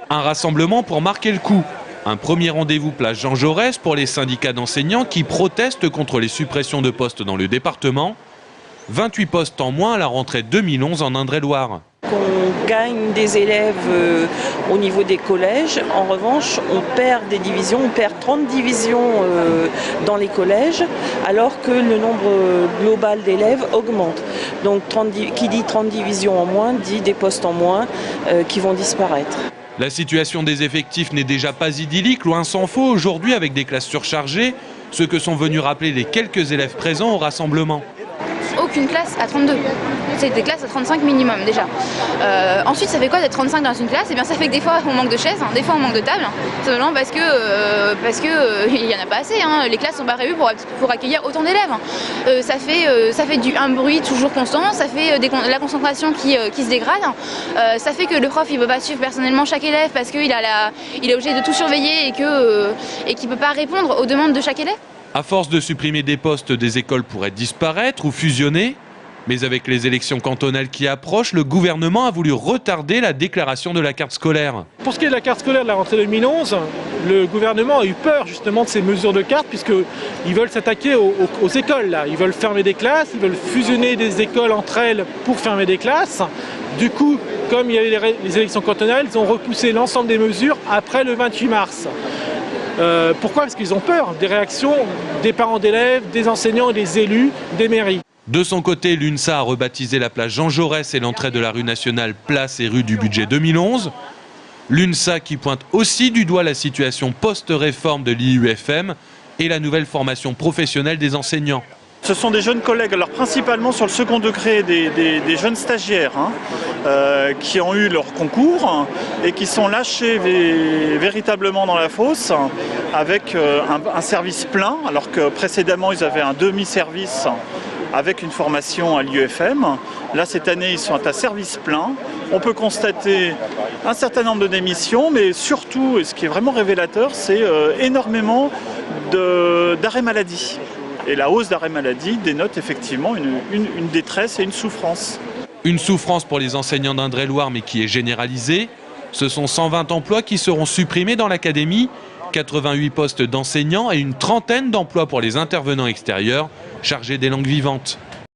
Un rassemblement pour marquer le coup. Un premier rendez-vous place Jean Jaurès pour les syndicats d'enseignants qui protestent contre les suppressions de postes dans le département. 28 postes en moins à la rentrée 2011 en Indre-et-Loire. On gagne des élèves au niveau des collèges. En revanche, on perd des divisions, on perd 30 divisions dans les collèges, alors que le nombre global d'élèves augmente. Donc qui dit 30 divisions en moins, dit des postes en moins qui vont disparaître. La situation des effectifs n'est déjà pas idyllique, loin s'en faut aujourd'hui avec des classes surchargées, ce que sont venus rappeler les quelques élèves présents au rassemblement. Aucune classe à 32. C'est des classes à 35 minimum déjà. Ensuite, ça fait quoi d'être 35 dans une classe? Eh bien, ça fait que des fois on manque de chaises, des fois on manque de tables, simplement parce que il y en a pas assez. Les classes sont pas prévues pour accueillir autant d'élèves. Ça fait un bruit toujours constant, ça fait la concentration qui se dégrade. Ça fait que le prof il peut pas suivre personnellement chaque élève parce qu'il est obligé de tout surveiller et qu'il peut pas répondre aux demandes de chaque élève. À force de supprimer des postes, des écoles pourraient disparaître ou fusionner. Mais avec les élections cantonales qui approchent, le gouvernement a voulu retarder la déclaration de la carte scolaire. Pour ce qui est de la carte scolaire de la rentrée 2011, le gouvernement a eu peur justement de ces mesures de carte puisqu'ils veulent s'attaquer aux écoles. Là. Ils veulent fermer des classes, ils veulent fusionner des écoles entre elles pour fermer des classes. Du coup, comme il y avait les élections cantonales, ils ont repoussé l'ensemble des mesures après le 28 mars. Pourquoi? Parce qu'ils ont peur des réactions des parents d'élèves, des enseignants, des élus, des mairies. De son côté, l'UNSA a rebaptisé la place Jean Jaurès et l'entrée de la rue nationale place et rue du budget 2011. L'UNSA qui pointe aussi du doigt la situation post-réforme de l'IUFM et la nouvelle formation professionnelle des enseignants. Ce sont des jeunes collègues, alors principalement sur le second degré, des jeunes stagiaires qui ont eu leur concours et qui sont lâchés véritablement dans la fosse avec un service plein, alors que précédemment ils avaient un demi-service avec une formation à l'IUFM. Là, cette année, ils sont à service plein. On peut constater un certain nombre de démissions, mais surtout, et ce qui est vraiment révélateur, c'est énormément d'arrêts maladie. Et la hausse d'arrêt maladie dénote effectivement une détresse et une souffrance. Une souffrance pour les enseignants d'Indre-et-Loire, mais qui est généralisée. Ce sont 120 emplois qui seront supprimés dans l'académie, 88 postes d'enseignants et une trentaine d'emplois pour les intervenants extérieurs chargés des langues vivantes.